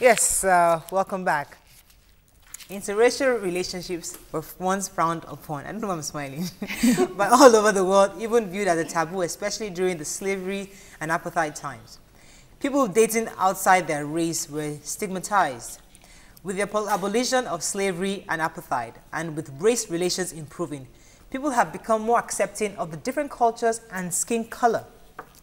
Yes, welcome back. Interracial relationships were once frowned upon. I don't know why I'm smiling. But all over the world, even viewed as a taboo, especially during the slavery and apartheid times. People dating outside their race were stigmatized. With the abolition of slavery and apartheid, and with race relations improving, people have become more accepting of the different cultures and skin color.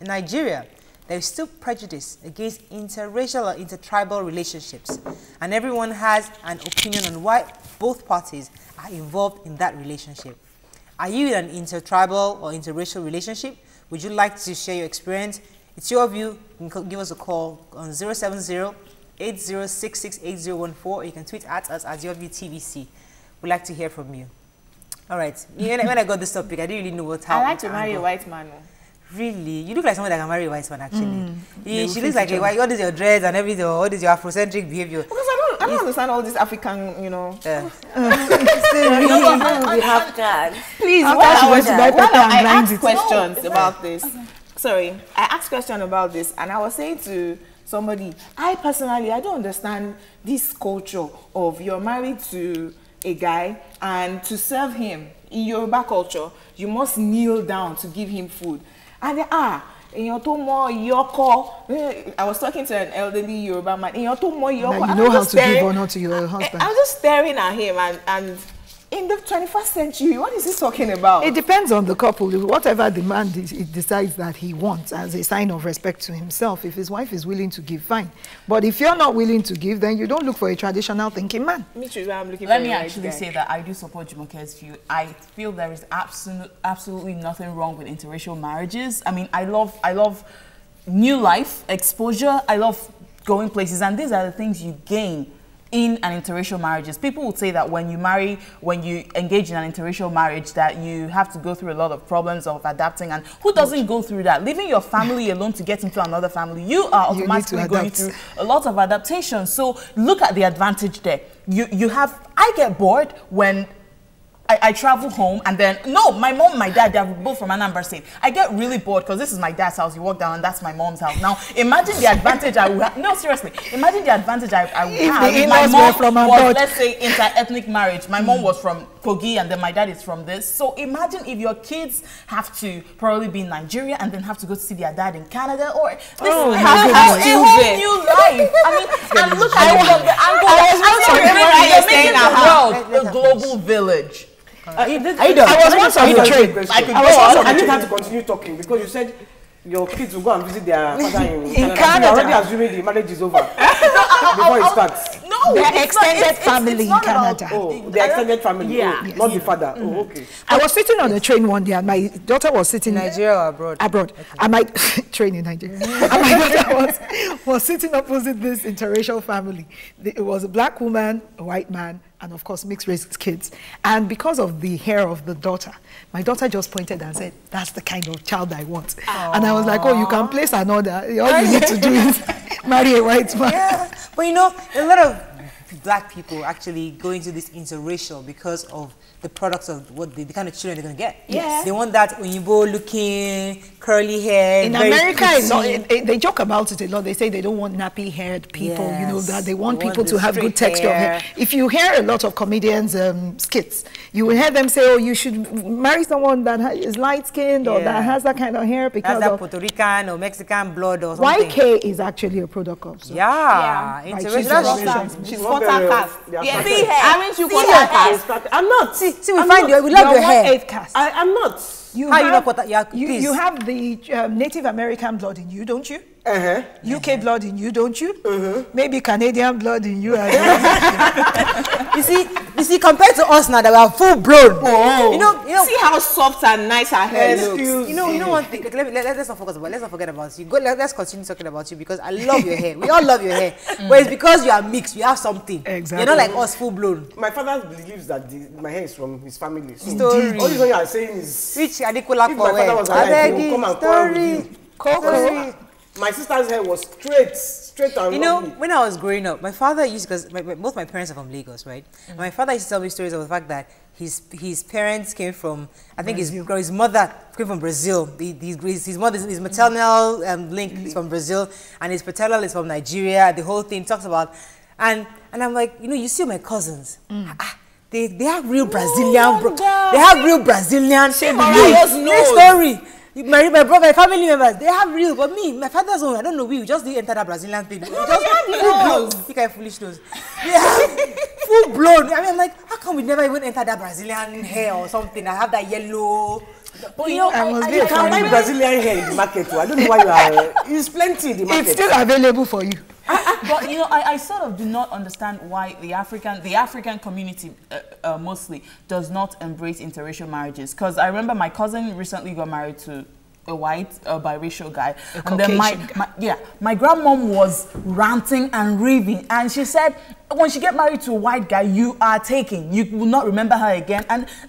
In Nigeria, there is still prejudice against interracial or intertribal relationships, and everyone has an opinion on why both parties are involved in that relationship. Are you in an intertribal or interracial relationship? Would you like to share your experience? It's your view. You can give us a call on 070-8066-8014, or you can tweet at us at YourViewTVC. We'd like to hear from you. All right. When I got this topic, I didn't really know what happened. I like to marry a white man. Really? You look like someone that can marry a white man, actually. She looks like a white. What is your dreads and everything? What is your Afrocentric behavior? Because I don't understand all this African, you know. We have that. Please, I asked questions about this. Sorry, I asked questions about this, and I was saying to somebody, I don't understand this culture of you're married to a guy, and to serve him in Yoruba culture, you must kneel down to give him food. And I was talking to an elderly Yoruba man. You know how to give honor to your husband. I was just staring at him, and in the 21st century, what is he talking about? It depends on the couple. Whatever the man decides that he wants as a sign of respect to himself. If his wife is willing to give, fine. But if you're not willing to give, then you don't look for a traditional thinking man. Me too, I'm looking Let for me a actually say that I do support Jumoke's view. I feel there is absolutely nothing wrong with interracial marriages. I mean, I love new life, exposure. I love going places, and these are the things you gain in an interracial marriages. People would say that when you engage in an interracial marriage, that you have to go through a lot of problems of adapting, and who doesn't go through that? Leaving your family alone to get into another family, you are automatically going through a lot of adaptation. So look at the advantage there. I get bored when I travel home, and then, my mom and my dad, they're both from Anambra State. I get really bored because this is my dad's house. You walk down and that's my mom's house. Now, imagine the advantage I would have. No, seriously. Imagine the advantage I would have if my mom was, let's say, inter-ethnic marriage. My mom was from Kogi, and then my dad is from this. So imagine if your kids have to probably be in Nigeria and then have to go to see their dad in Canada, or this a whole new life. I mean, and look at it from the angle. A global village. I was once on the train. I need her to continue talking because you said your kids will go and visit their father in Canada. You're already assuming the marriage is over before it starts. No, the extended family in Canada. Oh, the extended family, not the father. Oh, okay. I was sitting on the train one day, and my daughter was sitting in Nigeria or abroad. Abroad. Okay. I might train in Nigeria. And my daughter was sitting opposite this interracial family. It was a black woman, a white man, and of course mixed race kids. And because of the hair of the daughter, my daughter just pointed and said, "That's the kind of child I want." Aww. And I was like, "Oh, you can place another. All you need to do is marry a white man." Yeah. But you know, a lot of black people actually go into this interracial because of the products of what the kind of children they're going to get. Yeah. They want that Oyinbo looking, curly hair. In America, they joke about it a lot. They say they don't want nappy-haired people, you know, that they want people to have good texture of hair. If you hear a lot of comedians' skits, you will hear them say, oh, you should marry someone that is light-skinned or that has that kind of hair because that Puerto Rican or Mexican blood or something. YK is actually a product of. So. Yeah. Interracial. She's water cast. Yeah. See her. Aren't you water cast? I'm not. See, we find you. We love your hair. I'm not. You have the Native American blood in you, don't you? UK blood in you, don't you? Maybe Canadian blood in you. You see, compared to us now that we are full blown. You know. See how soft and nice her hair looks. You know one thing. Let's not focus about. Let's not forget about you. Let's continue talking about you because I love your hair. We all love your hair, but it's because you are mixed. You have something. Exactly. You're not like us, full blown. My father believes that my hair is from his family. So Story. all this one you are saying is. Which Adekola if my father was alive, he would come and quarrel with you. Story. My sister's hair was straight. straight and You know, lovely. when I was growing up, my father used, because both my parents are from Lagos, right? And my father used to tell me stories of the fact that his parents came from, I think his mother came from Brazil. His maternal link is from Brazil, and his paternal is from Nigeria. The whole thing talks about, and I'm like, you know, you see my cousins. They have real Brazilian, they have real Brazilian. Story. My family members, they have real, but me, my father's own, I don't know, we just didn't enter that Brazilian thing. We just full blown. You kind of foolish nose. They have full blown. I mean, I'm like, how come we never even enter that Brazilian hair or something? I have that yellow. But you know, You can buy Brazilian hair in the market too. I don't know why you are. It's plenty in the market. It's still available for you. But you know, I sort of do not understand why the African community mostly does not embrace interracial marriages. Because I remember my cousin recently got married to a white biracial guy, and then my grandmom was ranting and raving, and she said when she get married to a white guy, you are taken, you will not remember her again.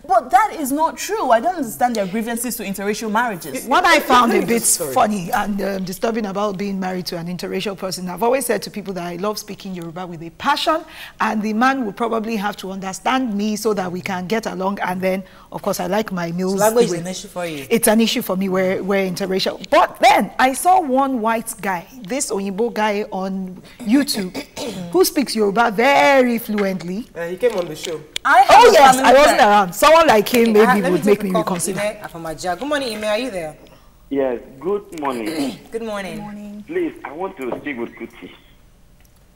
But that is not true. I don't understand their grievances to interracial marriages. What I found a bit funny and disturbing about being married to an interracial person, I've always said to people that I love speaking Yoruba with a passion, and the man will probably have to understand me so that we can get along. And then, of course, I like my meals. So language is an issue for you. It's an issue for me where we're interracial. But then I saw one white guy, this Oyinbo guy on YouTube, who speaks Yoruba very fluently. He came on the show. Oh yes, I wasn't around. Someone like him maybe would make me reconsider. Good morning, Ime. Are you there? Yes, good morning. Good morning. Please, I want to speak with Kuti.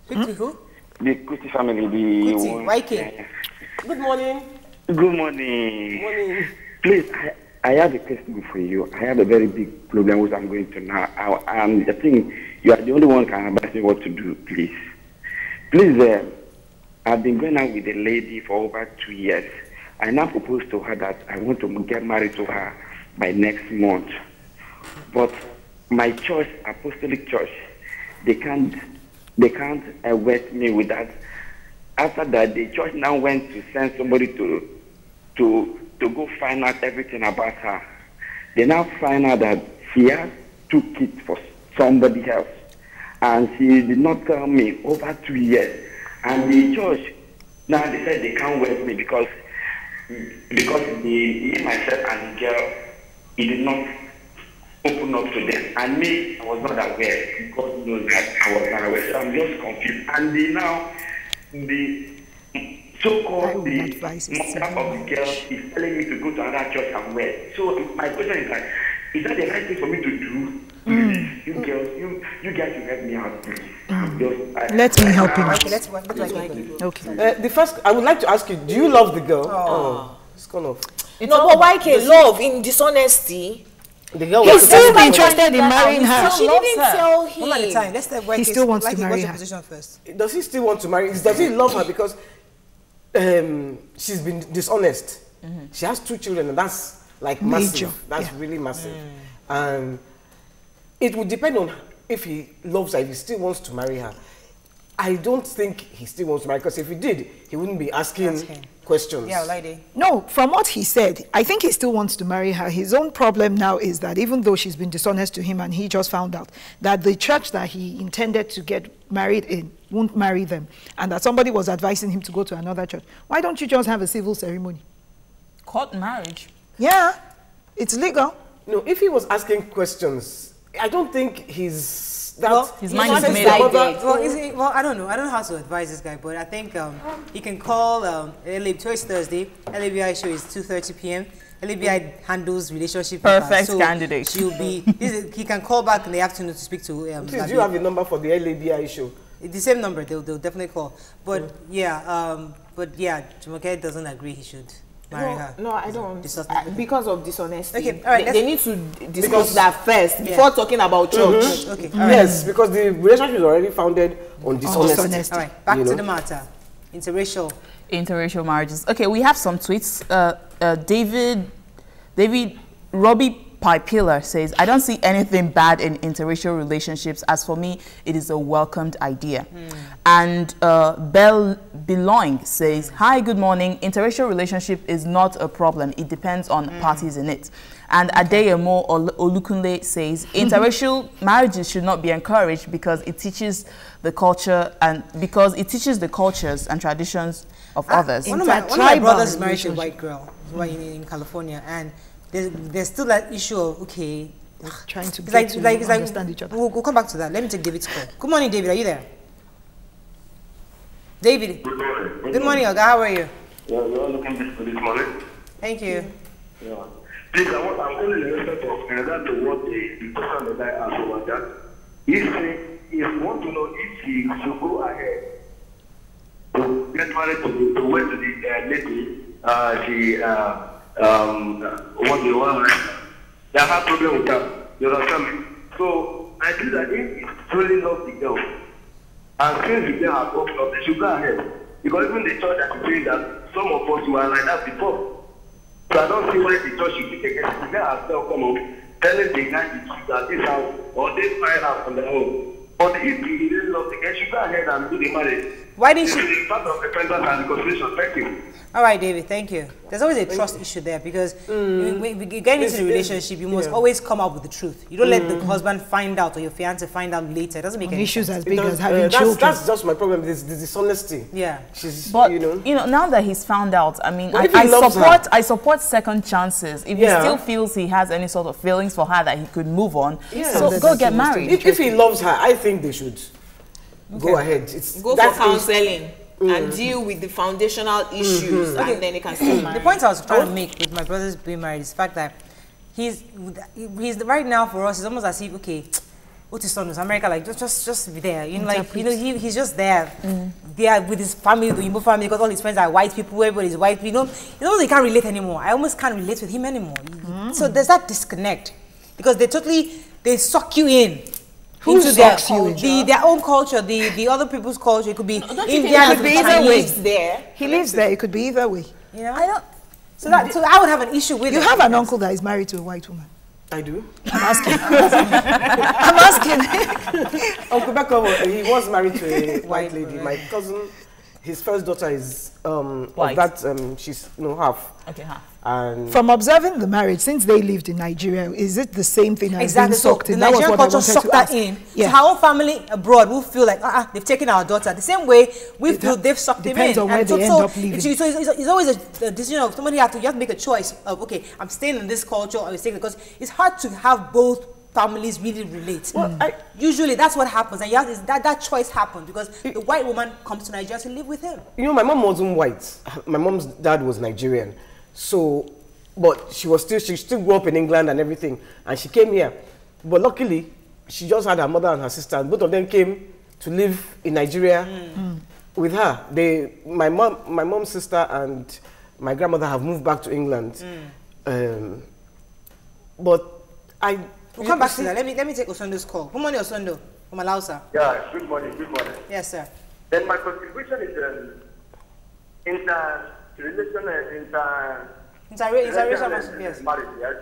Kuti who? The Kuti family. Kuti, YK. Good morning. Good morning. Good morning. Please, I have a question for you. I have a very big problem which I'm going to now. I think you are the only one who can advise me what to do, please. Please, I've been going out with a lady for over 2 years. I now propose to her that I want to get married to her by next month. But my church, Apostolic Church, they can't wet me with that. After that, the church now went to send somebody to go find out everything about her. They now find out that she has 2 kids for somebody else. And she did not tell me over 2 years. And the church, now they said they can't wed me because me, myself and the girl, it did not open up to them. And me, I was not aware. God knows that I was not aware. So I'm just confused. And the so-called the mother of the girl is telling me to go to another church and wed. So my question is like, is that the right thing for me to do? You girls, you guys will help me out, please. Let me help him. Okay, let's work. Okay. The first, I would like to ask you, do you love the girl? Oh, it's kind of. No, but YK, love in dishonesty. The girl He's was still interested in marrying her. She didn't tell him. One at a time. Let's He still wants to marry her. Position first. Does he still want to marry? Does he love her because she's been dishonest? She has 2 children, and that's like Major. massive. That's really massive. And it would depend on if he loves her, if he still wants to marry her. I don't think he still wants to marry, because if he did, he wouldn't be asking questions. Yeah, lady. No, from what he said, I think he still wants to marry her. His own problem now is that even though she's been dishonest to him and he just found out that the church that he intended to get married in won't marry them, and that somebody was advising him to go to another church. Why don't you just have a civil ceremony? Court marriage. Yeah, it's legal. No, if he was asking questions, I don't think his mind is made up. Well, I don't know. I don't know how to advise this guy, but I think he can call today's Thursday. LABI show is 2:30 p.m. LABI handles relationship. Perfect candidate. She'll be. He can call back in the afternoon to speak to. Please, do you have the number for the LABI show? The same number. They'll definitely call. But Jumoke doesn't agree he should marry her. No, I don't. Because of dishonesty. Okay, all right. They need to discuss that first before talking about church. Okay. Yes, because the relationship is already founded on dishonesty. All right, back to the matter. Interracial marriages. Okay, we have some tweets. David Robbie Pillar says, I don't see anything bad in interracial relationships. As for me, it is a welcomed idea. And Bell Beloing says, hi, good morning. Interracial relationship is not a problem. It depends on parties in it. And Adeyemo Olukunle says, interracial marriages should not be encouraged because it teaches the culture and the cultures and traditions of others. One of my brothers is married to a white girl in California, and there's still that issue of, okay, trying to get to understand each other. We'll come back to that. Let me take David's call. Good morning, David. Are you there? David. Good morning. Good morning, Oga. How are you? Yeah, we are looking good for this morning. Thank you. Yeah. Please, I'm only in respect of regard to what the person that I asked about that. If you want to know if he should go ahead to get married to the lady, what they want, they have problem with that. You understand me? So I think that if he truly loves the girl, and since the girl has opened up, they should go ahead. Because even the church has been saying that some of us were like that before. So I don't see why the church should be against the guy has come up telling the guy the truth that this how or they find out on their own. But if he really loves the guy, should go ahead and do the marriage. Why didn't she? It's part of repentance and reconciliation. Thank you. All right, David, thank you. There's always a trust issue there because when you get into the relationship, you must always come up with the truth. You don't let the husband find out or your fiance find out later. It doesn't make any issues sense. as big as having children. That's just my problem. This dishonesty. Yeah. But now that he's found out, I mean, I support second chances. If he still feels he has any sort of feelings for her, that he could move on. So go get married. If he loves her, I think they should go ahead. Go for counseling. And deal with the foundational issues, and then he can still marry. The point I was trying to make with my brothers being married is the fact that he's right now for us. It's almost as if Otis son was America, like just be there. He's just there, there with his family, the Igbo family, because all his friends are white people. Everybody's white. He can't relate anymore. I almost can't relate with him anymore. So there's that disconnect because they suck you in. Into their own culture, the other people's culture. It could be Indian. It could be either way. He lives there. It could be either way. I don't. So I would have an issue with it. You have an uncle that is married to a white woman. I do. I'm asking. I'm asking. Uncle Beckham, he was married to a white lady. My cousin, his first daughter is white. Of that she's half. Okay, half. And from observing the marriage, since they lived in Nigeria, is it the same thing as being sucked in? The Nigerian culture sucked that in. Yeah. So her own family abroad will feel like, they've taken our daughter. The same way we feel they've sucked him in. Depends on where they end up living. So it's always a decision of somebody you have to make a choice of, okay, I'm staying in this culture or I'm staying, because it's hard to have both families really relate. Well, usually that's what happens, and that choice happens because the white woman comes to Nigeria to live with him. My mom wasn't white. My mom's dad was Nigerian. So, but she still grew up in England and everything, and she came here. But luckily, she just had her mother and her sister, and both of them came to live in Nigeria with her. My mom's sister and my grandmother have moved back to England. But we'll come back to that. Let me take Osondo's call. Good morning, Osondo from Alausa. Yeah, good morning. Yes, sir. Then my contribution is interracial marriage, yes.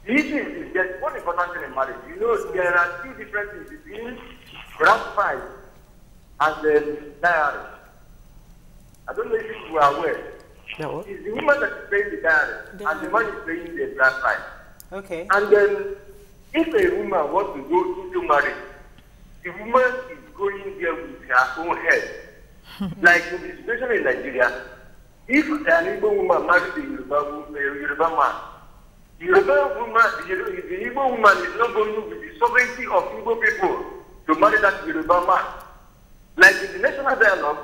The issue is that one important thing in marriage. There are two differences between grant price and diary. I don't know if you were aware. No. It's the woman that is paying the diary, and the man is paying the grant price. Okay. And then, if a woman wants to go into marriage, the woman is going there with her own head. Like in the situation in Nigeria, if an Igbo woman marries a Yoruba man, the Igbo woman is not going with the sovereignty of Igbo people to marry that Yoruba man. Like in the national dialogue,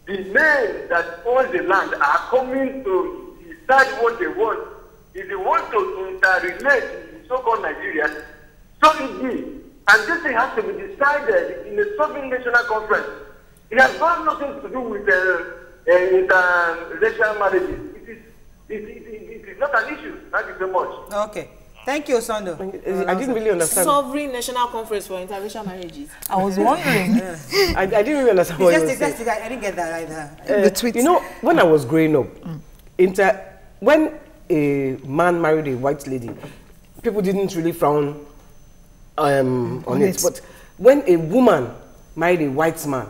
the men that own the land are coming to decide what they want. If they want to interrelate in so-called Nigeria, so it be. And this thing has to be decided in a sovereign national conference. It has got nothing to do with interracial marriages. It is not an issue. Thank you so much. Okay. Thank you, Osondo. I didn't really understand. Sovereign national conference for interracial marriages. I was wondering. I didn't really understand what you were saying. I didn't get that either. The tweets. When I was growing up, when a man married a white lady, people didn't really frown on it. But when a woman married a white man,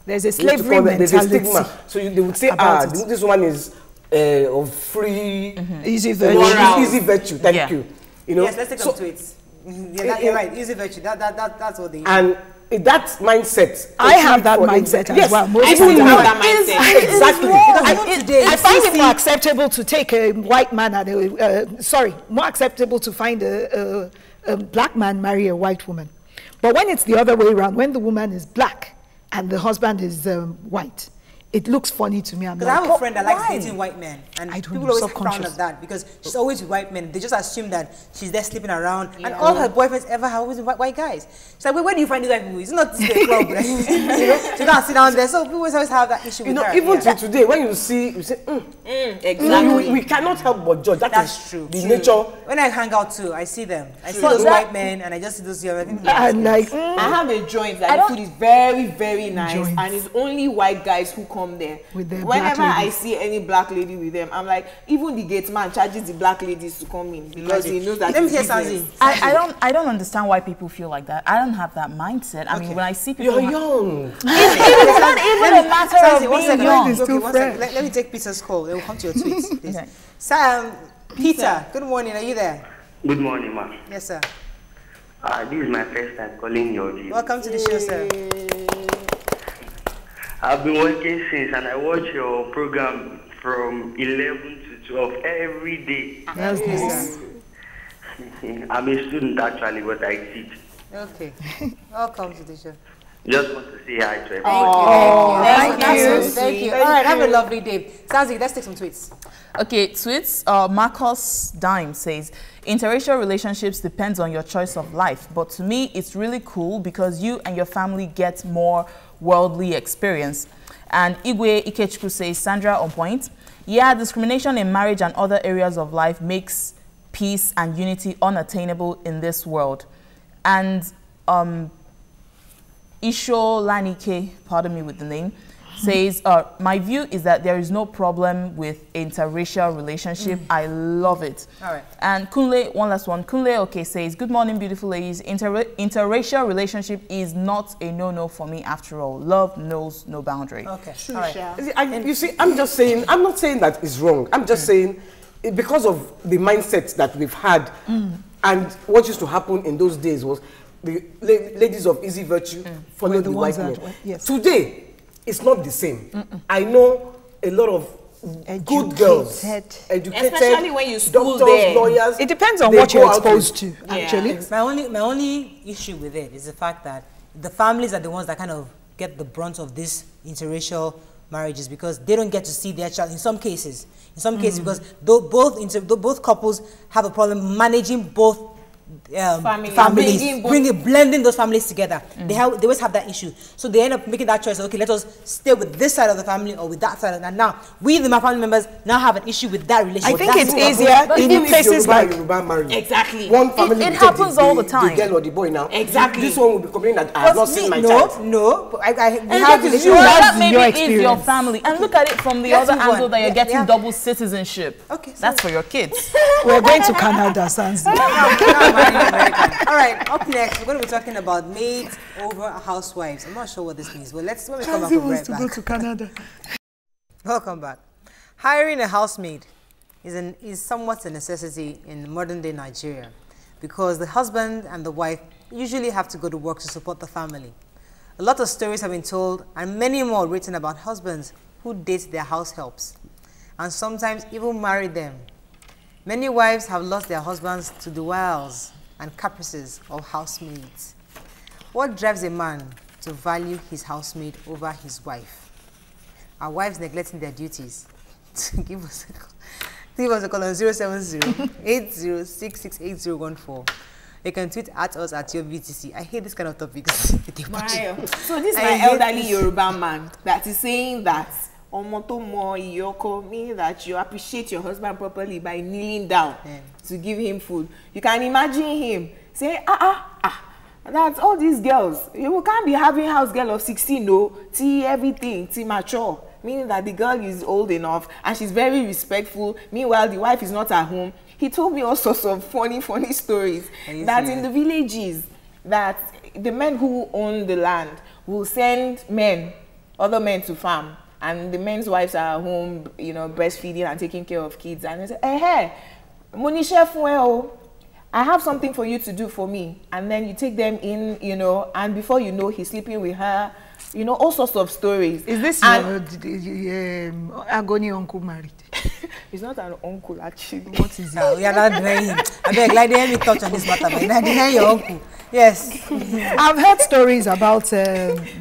there's a slavery mentality. There's a stigma. So they would say, this woman is of free, easy virtue. Easy virtue. Thank you. You know. Yes, let's take some tweets. You're right. Easy virtue. That's what they use. And that mindset. I have that mindset as well. Most people have that mindset. Exactly. I find it more acceptable to take a white man and more acceptable to find a black man marry a white woman. But when it's the other way around, when the woman is black and the husband is white, it looks funny to me. Because I have a friend that likes dating white men, and people always frown at that because she's always with white men. They just assume that she's there sleeping around, and all her boyfriends ever have always been white guys. She's like, where do you find these white people? It's not this club, right? You know, she can't sit down there. So people always have that issue with her. Even to today, when you say, exactly. We cannot help but judge. That's true. The nature. When I hang out too, I see them. I see those white men, and I just see those young. I have a joint that the food is very, very nice, and it's only white guys who come there. Whenever I see any black lady with them, I'm like, even the gate man charges the black ladies to come in because he knows that. Let me hear Sanzi. I don't understand why people feel like that. I don't have that mindset. I mean, when I see people, you're young. It's not even a matter of being young. Let me take Peter's call. Then we'll come to your tweets. Okay. Sam, Peter, good morning. Are you there? Good morning, ma'am. Yes, sir. This is my first time calling your view. Welcome to the show, sir. I've been working since, and I watch your program from 11 to 12 every day. That's nice. I'm a student actually, but I teach. Okay. Welcome to the show. Just want to say hi to everybody. Thank you. All right, have a lovely day. Sanzi, let's take some tweets. Okay, tweets. Marcos Dime says, interracial relationships depends on your choice of life, but to me, it's really cool because you and your family get more worldly experience. And Igwe Ikechukwu says, Sandra on point. Yeah, discrimination in marriage and other areas of life makes peace and unity unattainable in this world. And Isho Lanike, pardon me with the name, says, my view is that there is no problem with interracial relationship. I love it. All right. And Kunle, one last one. Kunle, okay, says, good morning, beautiful ladies. Interracial relationship is not a no-no for me after all. Love knows no boundary. Okay. True, all right. You see, I'm not saying that is wrong. I'm just saying because of the mindset that we've had and what used to happen in those days was the ladies of easy virtue follow the white men. Yes. Today, it's not the same. I know a lot of good girls, educated, especially when you school doctors, there. lawyers. It depends on what you're exposed to, actually. My only issue with it is the fact that the families are the ones that kind of get the brunt of this interracial marriages because they don't get to see their child in some cases. Because both couples have a problem managing both families, blending those families together. They always have that issue. So they end up making that choice. Okay, let us stay with this side of the family or with that side. And now we, the family members, now have an issue with that relationship. I think it's easier in places like exactly. One family it happens all the time. The girl or the boy now. Exactly. This one will be complaining that I have not seen my child. No. We have that maybe is your family. And look at it from the other angle that you're getting double citizenship. Okay, that's for your kids. We're going to Canada, Sansi. All right, up next, we're going to be talking about maids over housewives. I'm not sure what this means, but when we come back, we'll be right back. Go to Canada. Welcome back. Hiring a housemaid is somewhat a necessity in modern-day Nigeria because the husband and the wife usually have to go to work to support the family. A lot of stories have been told and many more written about husbands who date their house helps and sometimes even marry them. Many wives have lost their husbands to the wiles and caprices of housemaids. What drives a man to value his housemaid over his wife? Are wives neglecting their duties? Give us a call on 070-80668014. You can tweet at us at your VTC. I hate this kind of topics. So this is my elderly Yoruba man that is saying that meaning that you appreciate your husband properly by kneeling down to give him food. You can imagine him saying, that's all these girls. You can't be having house girl of 16, no, everything, mature. Meaning that the girl is old enough and she's very respectful. Meanwhile, the wife is not at home. he told me all sorts of funny stories that in the villages, that the men who own the land will send other men to farm, and the men's wives are home, you know, breastfeeding and taking care of kids, and they say, hey, money chef, well, I have something for you to do for me. And then you take them in, you know, and before you know, he's sleeping with her, you know, all sorts of stories. Is this your agony uncle married? He's not an uncle, actually. What is that? We are not denying him. I beg, like, let me touch on this matter, but you're not denying your uncle. Yes. I've heard stories about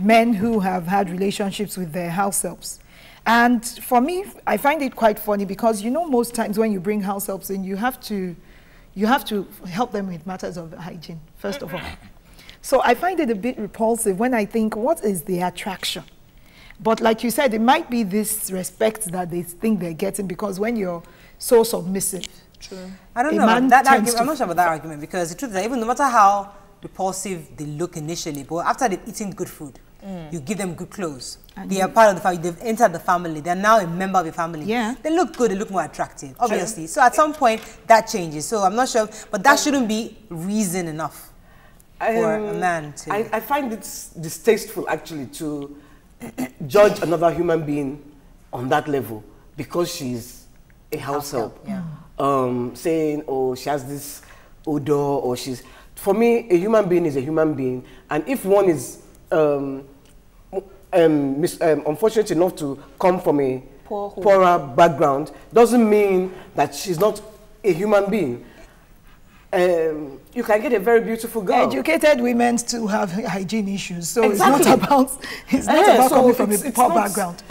men who have had relationships with their house helps. And for me, I find it quite funny because, you know, most times when you bring house helps in, you have to help them with matters of hygiene, first of all. So I find it a bit repulsive when I think, what is the attraction? But like you said, it might be this respect that they think they're getting because when you're so submissive. True. I don't know. I'm not sure about that argument because the truth is that even no matter how repulsive they look initially, but after they've eaten good food, you give them good clothes. They are part of the family. They've entered the family. They're now a member of the family. Yeah. They look good. They look more attractive, obviously. So at some point, that changes. So I'm not sure, but that shouldn't be reason enough for a man to... I find it distasteful, actually, to judge another human being on that level because she's a house help. Yeah. Saying, oh, she has this odor, or she's... For me, a human being is a human being. And if one is unfortunate enough to come from a poorer background, doesn't mean that she's not a human being. You can get a very beautiful girl. Educated women still have hygiene issues, so exactly. It's not about coming from a poor background.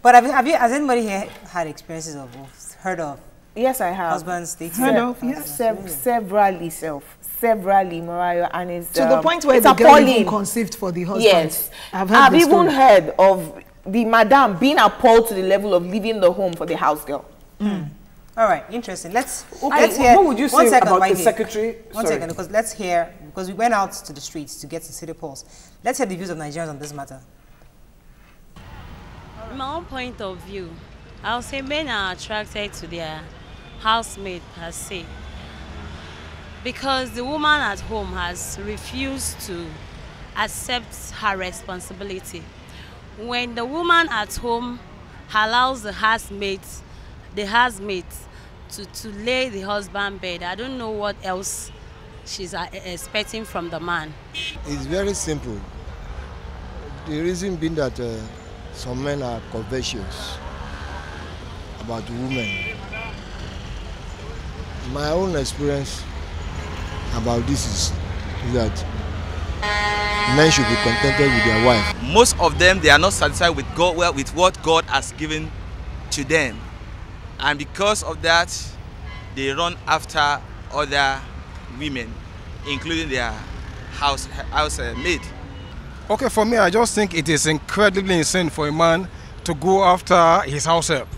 But has anybody here had experiences of or heard of? Yes, I have. Husbands dating? Heard of, yes. Severally, Mariah, and it's to the point where the girl even conceived for the husband. Yes, I've even heard of the madam being appalled to the level of leaving the home for the house girl. All right, interesting. Let's hear. What would you say about the secretary? One second, because we went out to the streets to get the city pulse. Let's hear the views of Nigerians on this matter. From my own point of view, I'll say men are attracted to their housemaid per se, because the woman at home has refused to accept her responsibility. When the woman at home allows the housemaid to lay the husband bed, I don't know what else she's expecting from the man. It's very simple. The reason being that some men are covetous about women. My own experience about this is that men should be contented with their wife. Most of them, they are not satisfied with God, with what God has given to them, and because of that, they run after other women, including their house maid. Okay, for me, I just think it is incredibly insane for a man to go after his house help,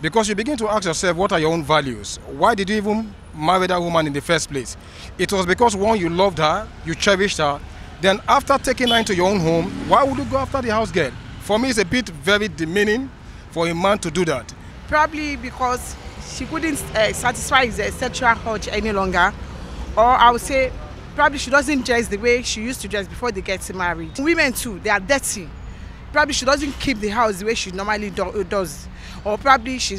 because you begin to ask yourself, what are your own values? Why did you even marry that woman in the first place? It was because, one, you loved her, you cherished her. Then after taking her into your own home, why would you go after the house girl? For me, it's a bit very demeaning for a man to do that. Probably because she couldn't satisfy his sexual urge any longer. Or I would say, probably she doesn't dress the way she used to dress before they get married. Women too, they are dirty. Probably she doesn't keep the house the way she normally does. Or probably she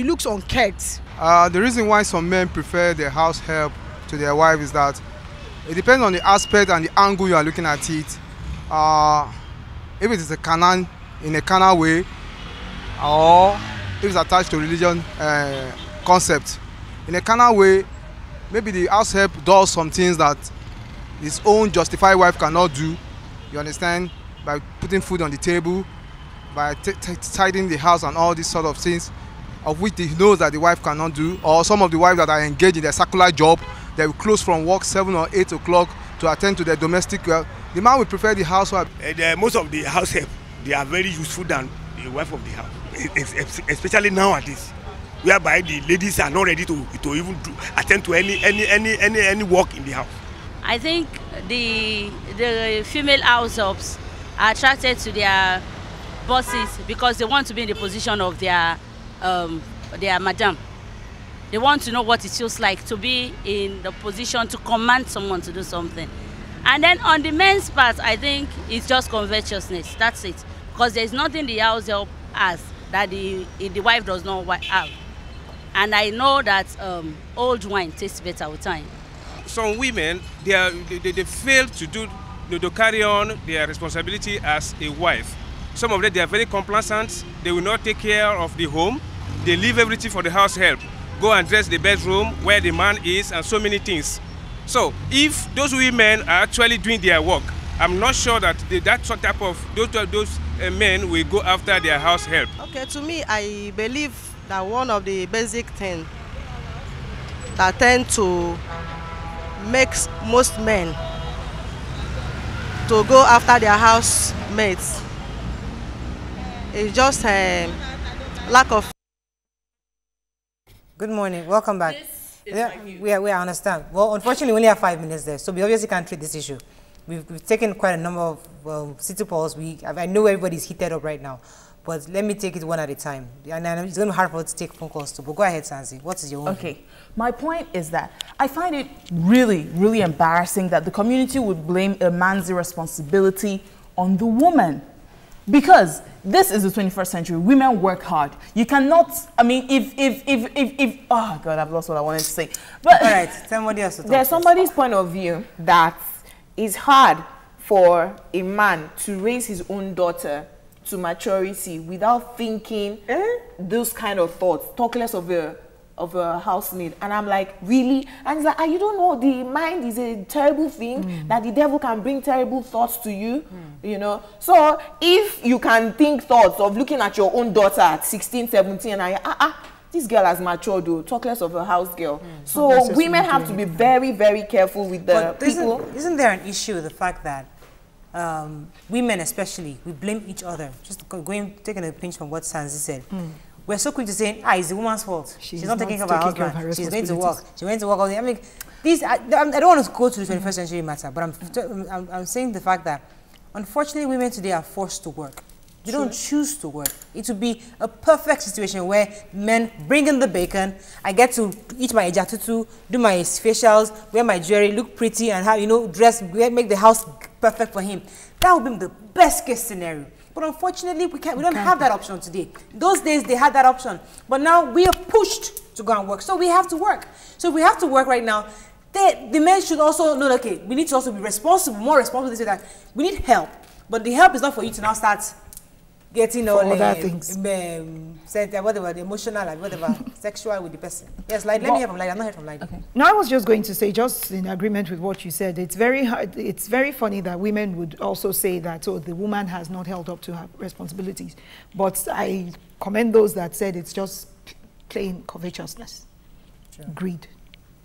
looks unkept. The reason why some men prefer their house help to their wife is that it depends on the aspect and the angle you are looking at it. If it is in a carnal way, or if it's attached to religion concept. In a carnal way, maybe the house help does some things that his own justified wife cannot do. You understand? By putting food on the table, by tidying the house and all these sort of things, of which he knows that the wife cannot do. Or some of the wives that are engaged in their secular job, they will close from work 7 or 8 o'clock to attend to their domestic. The man will prefer the housewife. Most of the house help, they are very useful than the wife of the house, especially nowadays, whereby the ladies are not ready to even attend to any work in the house. I think the female house helps are attracted to their bosses because they want to be in the position of their madam. They want to know what it feels like to be in the position to command someone to do something. And then on the men's part, I think it's just covetousness. That's it. Because there's nothing the house help has that the wife does not have. And I know that old wine tastes better with time. Some women, they fail to carry on their responsibility as a wife. Some of them, they are very complacent. They will not take care of the home. They leave everything for the house help. Go and dress the bedroom where the man is and so many things. So if those women are actually doing their work, I'm not sure that that type of those men will go after their house help. Okay, to me, I believe that one of the basic things that tend to make most men to go after their housemates is just a lack of. Good morning. Welcome back. We understand. Well, unfortunately, we only have 5 minutes there, so we obviously can't treat this issue. We've taken quite a number of city polls. I know everybody's heated up right now, but let me take it one at a time. And it's going to be hard for us to take phone calls too. But go ahead, Sansi. What is your own? Okay. My point is that I find it really, really embarrassing that the community would blame a man's irresponsibility on the woman. Because this is the 21st century. Women work hard. You cannot, I mean, if oh God, I've lost what I wanted to say. But all right, somebody else to talk. There's somebody's point of view that it's hard for a man to raise his own daughter to maturity without thinking those kind of thoughts, talk less of a housemaid. And I'm like, really? And he's like, you don't know, the mind is a terrible thing, that the devil can bring terrible thoughts to you, you know. So if you can think thoughts of looking at your own daughter at 16, 17, and this girl has matured, though, talk less of a house girl. So women have to be very, very careful with the people. Isn't there an issue with the fact that women especially, we blame each other? Just taking a pinch from what Sanzi said. We're so quick to say, it's the woman's fault. She's not taking care of her husband. She's going to work. She went to work all day. I mean, I don't want to go to the 21st century matter, but I'm saying the fact that, unfortunately, women today are forced to work. They don't choose to work. It would be a perfect situation where men bring in the bacon, I get to eat my ejatutu, do my facials, wear my jewelry, look pretty, and have, dress, make the house perfect for him. That would be the best case scenario. But unfortunately, we don't have that option today. Those days, they had that option. But now we are pushed to go and work. So we have to work. So if we have to work right now, the men should also know, okay, we need to also be responsible, more responsible. They say that we need help. But the help is not for you to now start getting all other things. Whatever, the emotional, whatever, sexual with the person. Yes, let me hear from Lydia. I'm not heard from Lydia. Okay. No, I was just going to say, just in agreement with what you said, it's very hard, it's very funny that women would also say that, the woman has not held up to her responsibilities. But I commend those that said it's just plain covetousness, greed.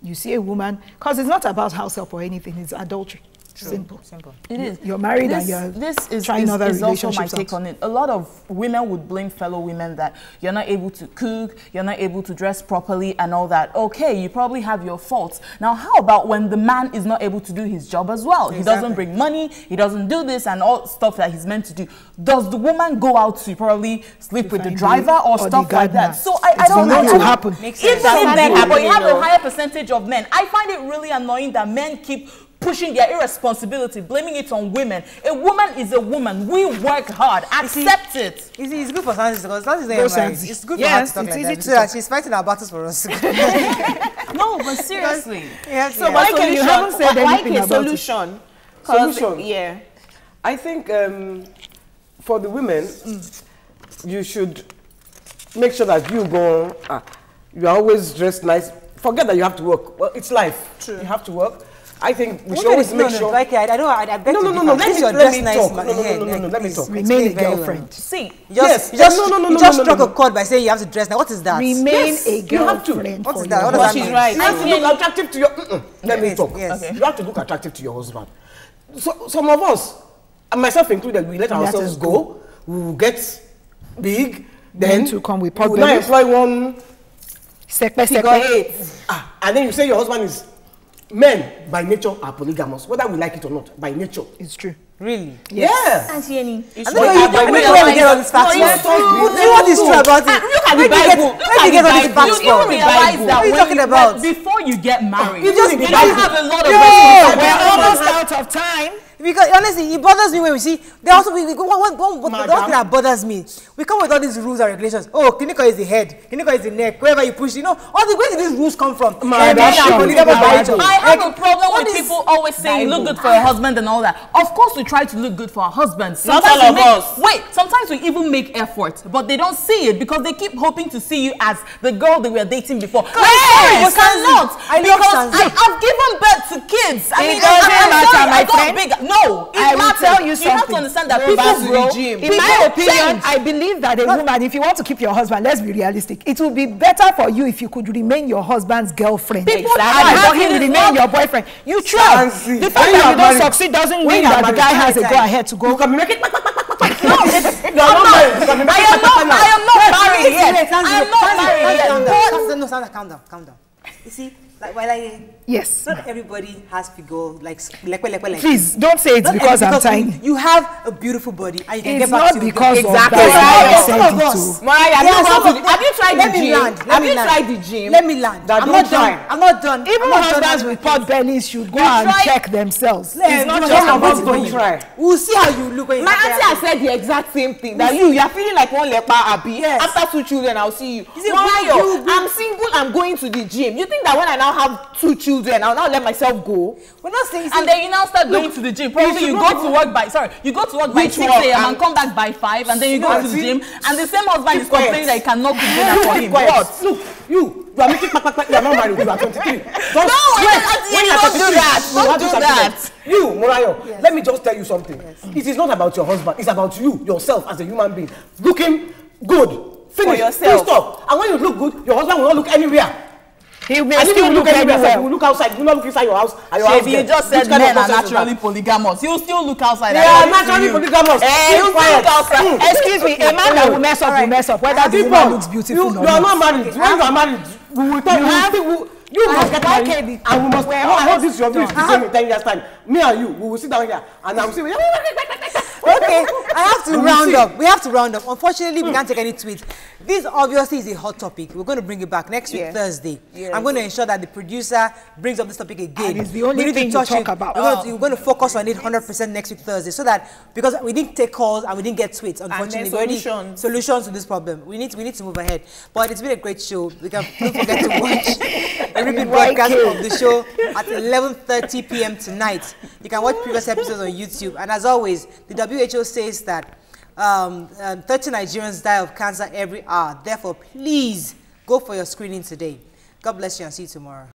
You see a woman, because it's not about house help or anything, it's adultery. Simple. It is. You're married and you're trying other relationships. Also my take on it. A lot of women would blame fellow women that you're not able to cook, you're not able to dress properly and all that. Okay, you probably have your faults. Now, how about when the man is not able to do his job as well? Exactly. He doesn't bring money, he doesn't do this and all stuff that he's meant to do. Does the woman go out to probably sleep with the driver or stuff like that? So I don't know. It's not going to happen. If that happens, but you have a higher percentage of men. I find it really annoying that men keep pushing their irresponsibility, blaming it on women. A woman is a woman. We work hard. Accept it. It's good for Sansi because Sansi is married. It's good for her to talk like that. So that she's fighting our battles for us. No, but seriously. So why can you haven't said anything about solution? Solution. Yeah. I think for the women, you should make sure that you go. You are always dressed nice. Forget that you have to work. Well, it's life. True. You have to work. I think we should always make sure. I beg to No. Let me talk. No. Let me talk. Remain a girlfriend. See. You just struck a chord by saying you have to dress. Now, what is that? Remain a girlfriend. What is that? What does that mean? She's right. You have to look attractive to your. Let me talk. Yes. You have to look attractive to your husband. So some of us, and myself included, we let ourselves go. We will get big. Then to come with we will now employ one. Figure 8. And then you say your husband is men by nature are polygamous, whether we like it or not. By nature, it's true. Really? Yes. Auntie Annie. I don't know where we get all this facts from. You know what is true about it? Look at the Bible. Where do you get all these facts from? You realize that what are you talking about? Before you get married, You just you don't have a lot of We're almost out of time. Because honestly, it bothers me when we see. They also the one thing that bothers me. We come with all these rules and regulations. Oh, clinical is the head, clinical is the neck. Wherever you push, you know, where did these rules come from? I have a problem with people always saying look good for your husband and all that. Of course, we try to look good for our husbands. Not all of us. Wait, sometimes we even make effort, but they don't see it because they keep hoping to see you as the girl they were dating before. Hey, you cannot. Because Sanzi. I've given birth to kids. It doesn't matter, my friend. No, I will tell you something. You have to understand that people grow. In my opinion, I believe that a woman, if you want to keep your husband, let's be realistic. It will be better for you if you could remain your husband's girlfriend. And have him remain your boyfriend. You try. The fact that you don't succeed doesn't mean that the guy has a go ahead to go. You can make it. No, I am not married yet. I am not married yet. Calm down. You see, like yes, not everybody has figure like please don't say it's because I'm tiny. You have a beautiful body and you can it's get back to not because of exactly. that. Some of us. Have you tried the gym? Have you tried the gym? Let me land. I'm not done. Even husbands with pot bellies should go and check themselves. It's not just about don't try. We'll see how you look when you my auntie has said the exact same thing. That you are feeling like one leper abi. Yes. After 2 children, I'll see you. I'm single. I'm going to the gym. You think that when I now have 2 children, I'll now let myself go? We're not saying. And then you now start going to the gym. Probably you go to work by 6 a.m. and come back by 5, and then you go to the gym, and the same husband is complaining that you cannot cook dinner for him. What? Look, you are making you are not married. You are 23. Don't do that. Don't do that. You, Morayo, let me just tell you something. It is not about your husband. It's about you, yourself, as a human being, looking good. Finish. For yourself. Stop. And when you look good, your husband will not look anywhere. He will still look everywhere. You will look outside. You will not look inside your house. You just said men are naturally polygamous. You will still look outside. They are naturally polygamous. You still look outside. Excuse me, a man that will mess up will mess up. Whether the woman looks beautiful or not. You are not married. When you are married, we will tell you. You must get married, and we must. How this your view is the same in 10 years' time. Me and you, we will sit down here, and I will say. Okay, I have to round up. We have to round up. Unfortunately, we can't take any tweets. This obviously is a hot topic. We're going to bring it back next week, Thursday. Yes. I'm going to ensure that the producer brings up this topic again. And it's the only thing to talk about. We're going to focus on it 100% next week, Thursday, so that because we didn't take calls and we didn't get tweets, unfortunately, solutions to this problem. We need to move ahead. But it's been a great show. Don't forget to watch a repeat broadcast of the show at 11:30 p.m. tonight. You can watch previous episodes on YouTube. And as always, the WHO says that 30 Nigerians die of cancer every hour. Therefore, please go for your screening today. God bless you and see you tomorrow.